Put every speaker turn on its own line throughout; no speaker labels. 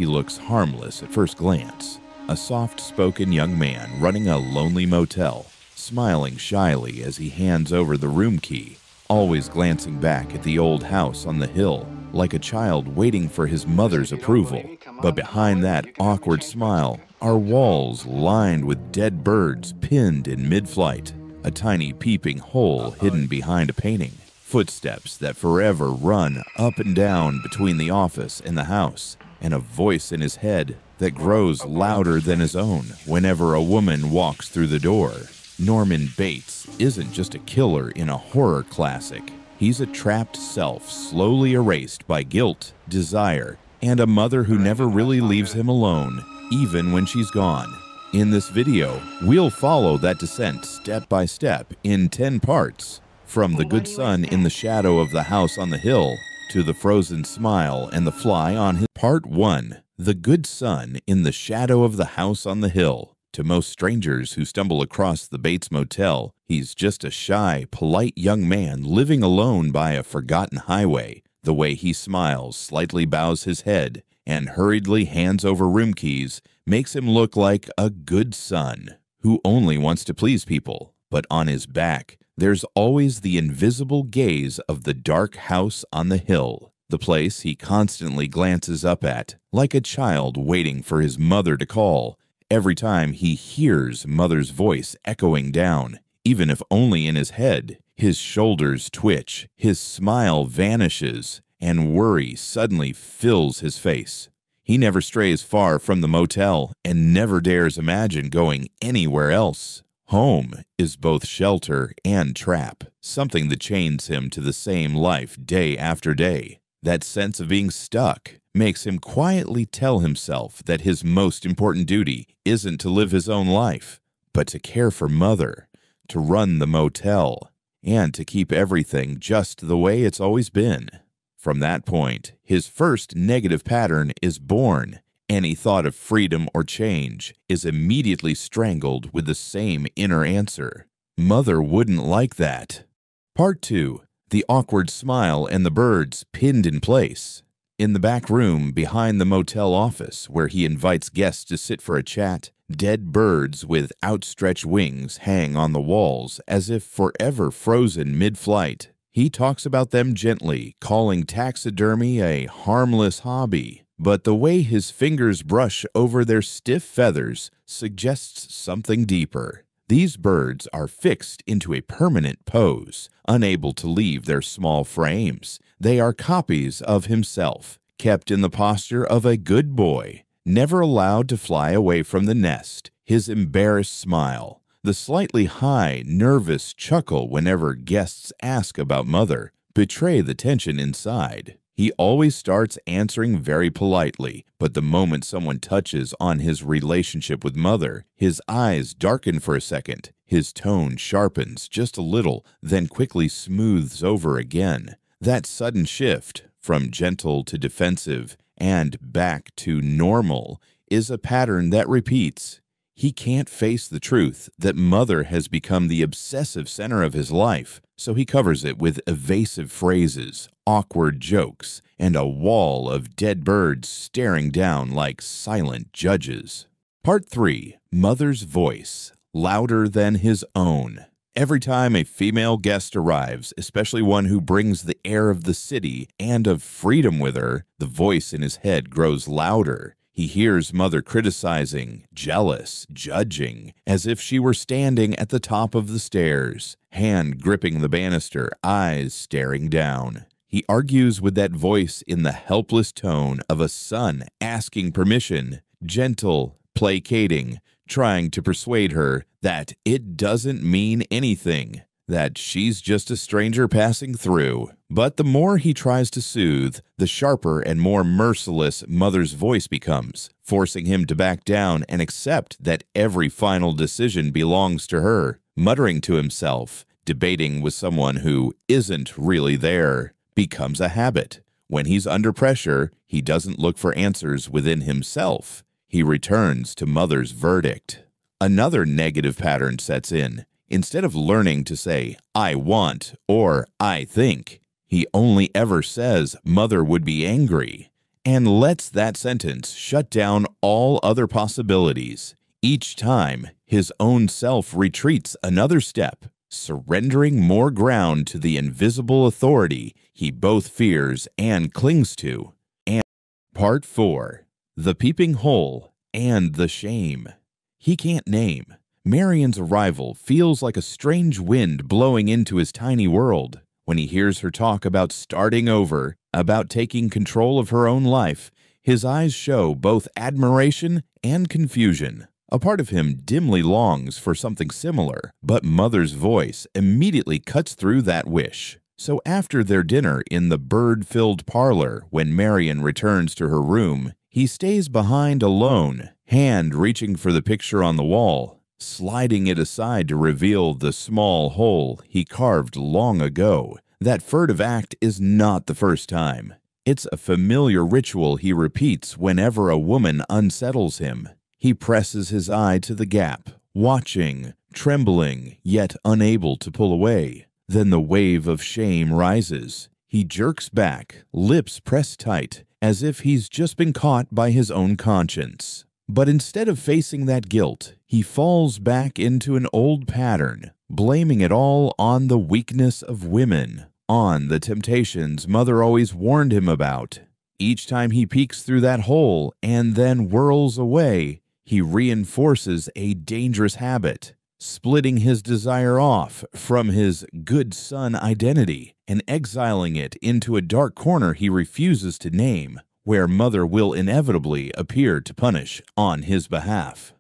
He looks harmless at first glance, a soft-spoken young man running a lonely motel, smiling shyly as he hands over the room key, always glancing back at the old house on the hill, like a child waiting for his mother's approval. But behind that awkward smile are walls lined with dead birds pinned in mid-flight, a tiny peeping hole hidden behind a painting, footsteps that forever run up and down between the office and the house, and a voice in his head that grows louder than his own whenever a woman walks through the door. Norman Bates isn't just a killer in a horror classic. He's a trapped self slowly erased by guilt, desire, and a mother who never really leaves him alone, even when she's gone. In this video, we'll follow that descent step by step in 10 parts, from the good son in the shadow of the house on the hill to the frozen smile and the fly on his. Part 1. The good son in the shadow of the house on the hill. To most strangers who stumble across the Bates Motel, he's just a shy, polite young man living alone by a forgotten highway. The way he smiles, slightly bows his head, and hurriedly hands over room keys makes him look like a good son who only wants to please people. But on his back, there's always the invisible gaze of the dark house on the hill, the place he constantly glances up at, like a child waiting for his mother to call. Every time he hears mother's voice echoing down, even if only in his head, his shoulders twitch, his smile vanishes, and worry suddenly fills his face. He never strays far from the motel and never dares imagine going anywhere else. Home is both shelter and trap, something that chains him to the same life day after day. That sense of being stuck makes him quietly tell himself that his most important duty isn't to live his own life, but to care for mother, to run the motel, and to keep everything just the way it's always been. From that point, his first negative pattern is born. Any thought of freedom or change is immediately strangled with the same inner answer. Mother wouldn't like that. Part 2. The awkward smile and the birds pinned in place. In the back room behind the motel office, where he invites guests to sit for a chat, dead birds with outstretched wings hang on the walls as if forever frozen mid-flight. He talks about them gently, calling taxidermy a harmless hobby, but the way his fingers brush over their stiff feathers suggests something deeper. These birds are fixed into a permanent pose, unable to leave their small frames. They are copies of himself, kept in the posture of a good boy, never allowed to fly away from the nest. His embarrassed smile, the slightly high, nervous chuckle whenever guests ask about mother, betray the tension inside. He always starts answering very politely, but the moment someone touches on his relationship with mother, his eyes darken for a second, his tone sharpens just a little, then quickly smooths over again. That sudden shift, from gentle to defensive and back to normal, is a pattern that repeats. He can't face the truth that mother has become the obsessive center of his life, so he covers it with evasive phrases, awkward jokes, and a wall of dead birds staring down like silent judges. Part 3. Mother's voice, louder than his own. Every time a female guest arrives, especially one who brings the air of the city and of freedom with her, the voice in his head grows louder. He hears mother criticizing, jealous, judging, as if she were standing at the top of the stairs, hand gripping the banister, eyes staring down. He argues with that voice in the helpless tone of a son asking permission, gentle, placating, trying to persuade her that it doesn't mean anything, that she's just a stranger passing through. But the more he tries to soothe, the sharper and more merciless mother's voice becomes, forcing him to back down and accept that every final decision belongs to her. Muttering to himself, debating with someone who isn't really there, becomes a habit. When he's under pressure, he doesn't look for answers within himself. He returns to mother's verdict. Another negative pattern sets in. Instead of learning to say, "I want," or "I think," he only ever says, "Mother would be angry." and lets that sentence shut down all other possibilities. Each time, his own self retreats another step, surrendering more ground to the invisible authority he both fears and clings to. And Part 4. The Peeping Hole and the Shame. He can't name. Marion's arrival feels like a strange wind blowing into his tiny world. When he hears her talk about starting over, about taking control of her own life, his eyes show both admiration and confusion. A part of him dimly longs for something similar, but Mother's voice immediately cuts through that wish. So after their dinner in the bird-filled parlor, when Marion returns to her room, he stays behind alone, hand reaching for the picture on the wall, sliding it aside to reveal the small hole he carved long ago. That furtive act is not the first time. It's a familiar ritual he repeats whenever a woman unsettles him. He presses his eye to the gap, watching, trembling, yet unable to pull away. Then the wave of shame rises. He jerks back, lips pressed tight, as if he's just been caught by his own conscience. But instead of facing that guilt, he falls back into an old pattern, blaming it all on the weakness of women, on the temptations Mother always warned him about. Each time he peeks through that hole and then whirls away, he reinforces a dangerous habit, splitting his desire off from his good son identity and exiling it into a dark corner he refuses to name, where Mother will inevitably appear to punish on his behalf.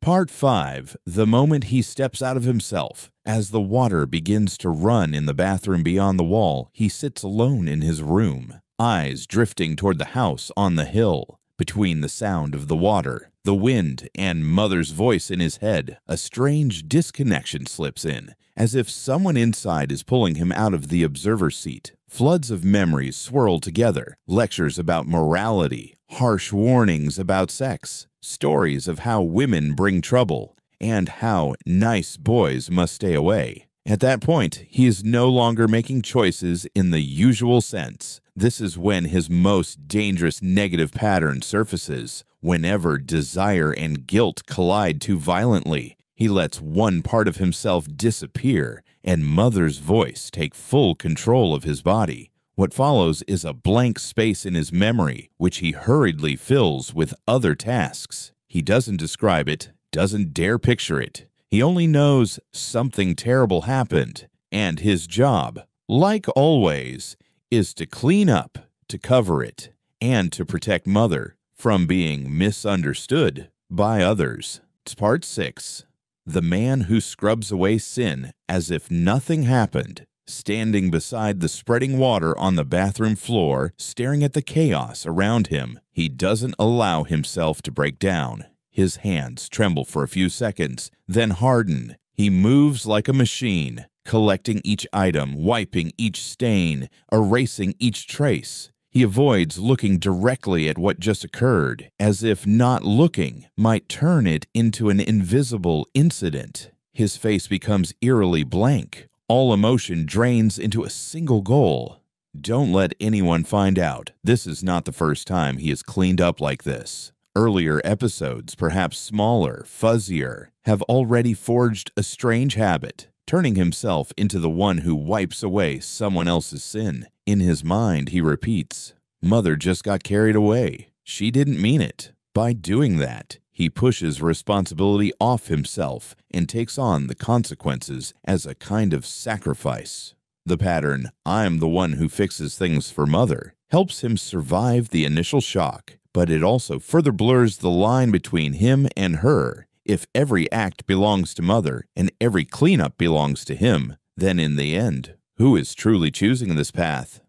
Part 5. The moment he steps out of himself. As the water begins to run in the bathroom beyond the wall, he sits alone in his room, eyes drifting toward the house on the hill. Between the sound of the water, the wind, and Mother's voice in his head, a strange disconnection slips in, as if someone inside is pulling him out of the observer's seat. Floods of memories swirl together, lectures about morality, harsh warnings about sex, stories of how women bring trouble, and how nice boys must stay away. At that point, he is no longer making choices in the usual sense. This is when his most dangerous negative pattern surfaces. Whenever desire and guilt collide too violently, he lets one part of himself disappear and Mother's voice take full control of his body. What follows is a blank space in his memory, which he hurriedly fills with other tasks. He doesn't describe it, doesn't dare picture it. He only knows something terrible happened, and his job, like always, is to clean up, to cover it, and to protect Mother from being misunderstood by others. It's Part 6. The man who scrubs away sin as if nothing happened, standing beside the spreading water on the bathroom floor, staring at the chaos around him. He doesn't allow himself to break down. His hands tremble for a few seconds, then harden. He moves like a machine, collecting each item, wiping each stain, erasing each trace. He avoids looking directly at what just occurred, as if not looking might turn it into an invisible incident. His face becomes eerily blank. All emotion drains into a single goal. Don't let anyone find out. This is not the first time he has cleaned up like this. Earlier episodes, perhaps smaller, fuzzier, have already forged a strange habit, turning himself into the one who wipes away someone else's sin. In his mind, he repeats, "Mother just got carried away. She didn't mean it." By doing that, he pushes responsibility off himself and takes on the consequences as a kind of sacrifice. The pattern, "I'm the one who fixes things for Mother," helps him survive the initial shock, but it also further blurs the line between him and her. If every act belongs to Mother and every cleanup belongs to him, then in the end, who is truly choosing this path?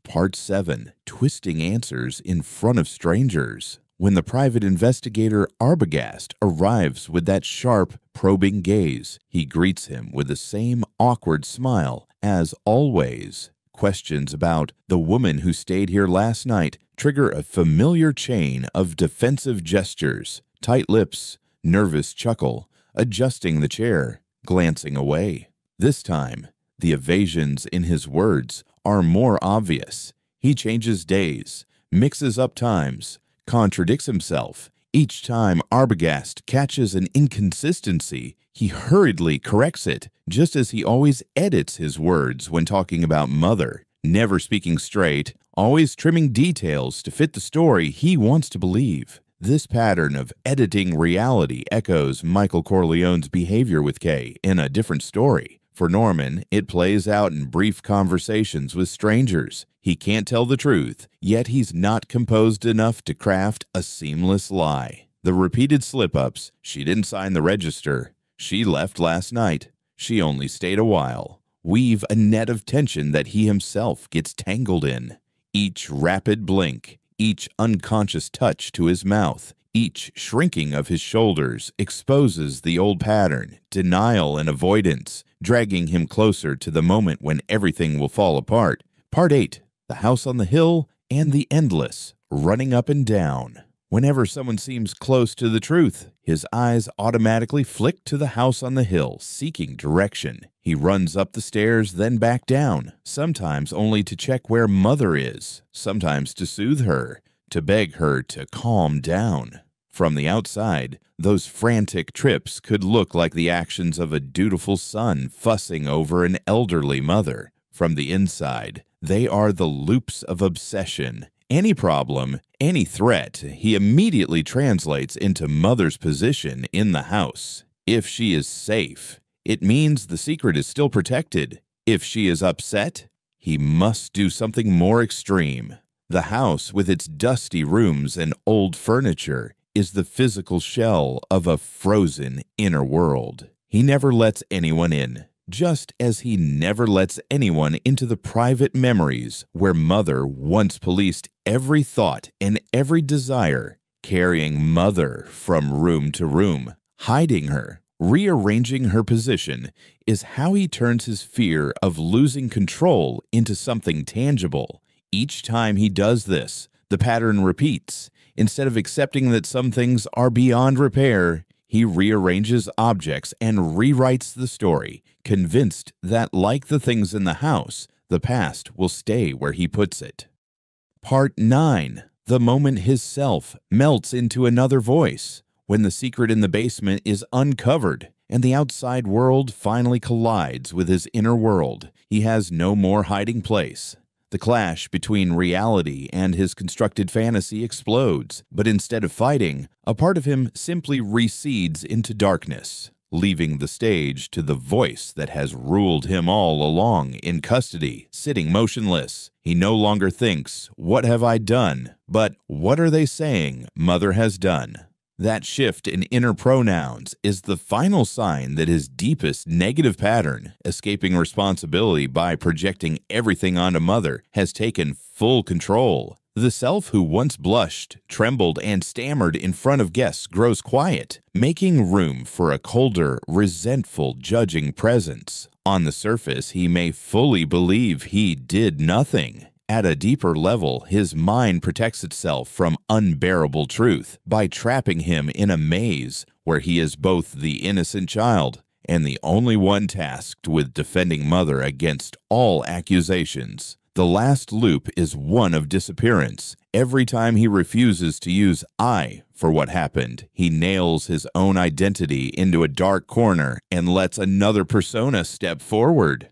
Part 7. Twisting answers in front of strangers. When the private investigator Arbogast arrives with that sharp, probing gaze, he greets him with the same awkward smile as always. Questions about the woman who stayed here last night trigger a familiar chain of defensive gestures, tight lips, nervous chuckle, adjusting the chair, glancing away. This time, the evasions in his words are more obvious. He changes days, mixes up times, contradicts himself. Each time Arbogast catches an inconsistency, he hurriedly corrects it, just as he always edits his words when talking about Mother, never speaking straight, always trimming details to fit the story he wants to believe. This pattern of editing reality echoes Michael Corleone's behavior with Kay in A Different Story. For Norman, it plays out in brief conversations with strangers. He can't tell the truth, yet he's not composed enough to craft a seamless lie. The repeated slip-ups, she didn't sign the register, she left last night, she only stayed a while, weave a net of tension that he himself gets tangled in. Each rapid blink, each unconscious touch to his mouth, each shrinking of his shoulders exposes the old pattern, denial and avoidance, dragging him closer to the moment when everything will fall apart. Part 8. The House on the Hill and the Endless, running up and down. Whenever someone seems close to the truth, his eyes automatically flick to the house on the hill, seeking direction. He runs up the stairs, then back down, sometimes only to check where Mother is, sometimes to soothe her, to beg her to calm down. From the outside, those frantic trips could look like the actions of a dutiful son fussing over an elderly mother. From the inside, they are the loops of obsession. Any problem, any threat, he immediately translates into Mother's position in the house. If she is safe, it means the secret is still protected. If she is upset, he must do something more extreme. The house, with its dusty rooms and old furniture, is the physical shell of a frozen inner world. He never lets anyone in, just as he never lets anyone into the private memories where Mother once policed every thought and every desire, carrying Mother from room to room. Hiding her, rearranging her position, is how he turns his fear of losing control into something tangible. Each time he does this, the pattern repeats. Instead of accepting that some things are beyond repair, he rearranges objects and rewrites the story, convinced that, like the things in the house, the past will stay where he puts it. Part 9. The moment his self melts into another voice, when the secret in the basement is uncovered and the outside world finally collides with his inner world. He has no more hiding place. The clash between reality and his constructed fantasy explodes, but instead of fighting, a part of him simply recedes into darkness, leaving the stage to the voice that has ruled him all along in custody, sitting motionless. He no longer thinks, "What have I done?" but "What are they saying Mother has done?" That shift in inner pronouns is the final sign that his deepest negative pattern, escaping responsibility by projecting everything onto Mother, has taken full control. The self who once blushed, trembled, and stammered in front of guests grows quiet, making room for a colder, resentful, judging presence. On the surface, he may fully believe he did nothing. At a deeper level, his mind protects itself from unbearable truth by trapping him in a maze where he is both the innocent child and the only one tasked with defending Mother against all accusations. The last loop is one of disappearance. Every time he refuses to use "I" for what happened, he nails his own identity into a dark corner and lets another persona step forward.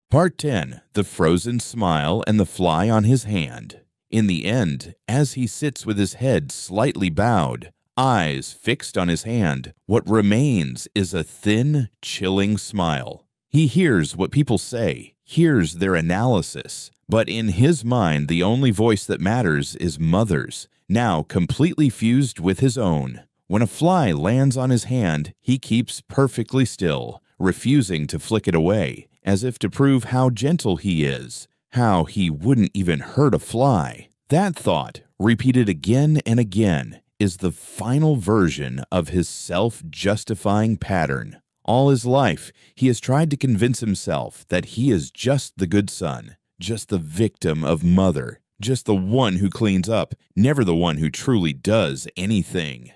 Part 10. The Frozen Smile and the Fly on His Hand. In the end, as he sits with his head slightly bowed, eyes fixed on his hand, what remains is a thin, chilling smile. He hears what people say, hears their analysis, but in his mind the only voice that matters is Mother's, now completely fused with his own. When a fly lands on his hand, he keeps perfectly still, refusing to flick it away, as if to prove how gentle he is, how he wouldn't even hurt a fly. That thought, repeated again and again, is the final version of his self-justifying pattern. All his life, he has tried to convince himself that he is just the good son, just the victim of Mother, just the one who cleans up, never the one who truly does anything.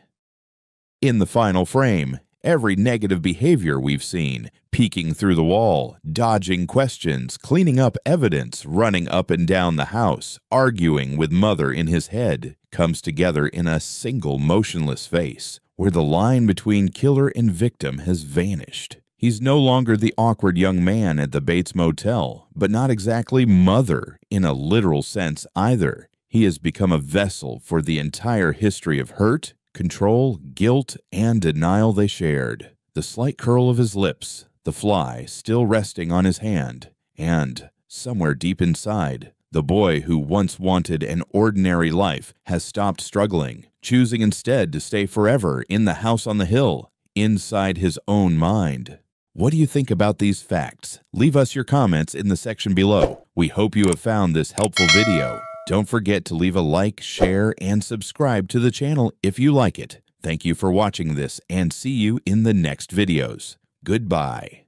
In the final frame, Every negative behavior we've seen, peeking through the wall, dodging questions, cleaning up evidence, running up and down the house, arguing with mother in his head, comes together in a single motionless face, where the line between killer and victim has vanished. He's no longer the awkward young man at the Bates Motel, but not exactly mother in a literal sense either. He has become a vessel for the entire history of hurt, control, guilt, and denial they shared. The slight curl of his lips, the fly still resting on his hand, and, somewhere deep inside, the boy who once wanted an ordinary life has stopped struggling, choosing instead to stay forever in the house on the hill, inside his own mind. What do you think about these facts? Leave us your comments in the section below. We hope you have found this helpful video. Don't forget to leave a like, share, and subscribe to the channel if you like it. Thank you for watching this, and see you in the next videos. Goodbye.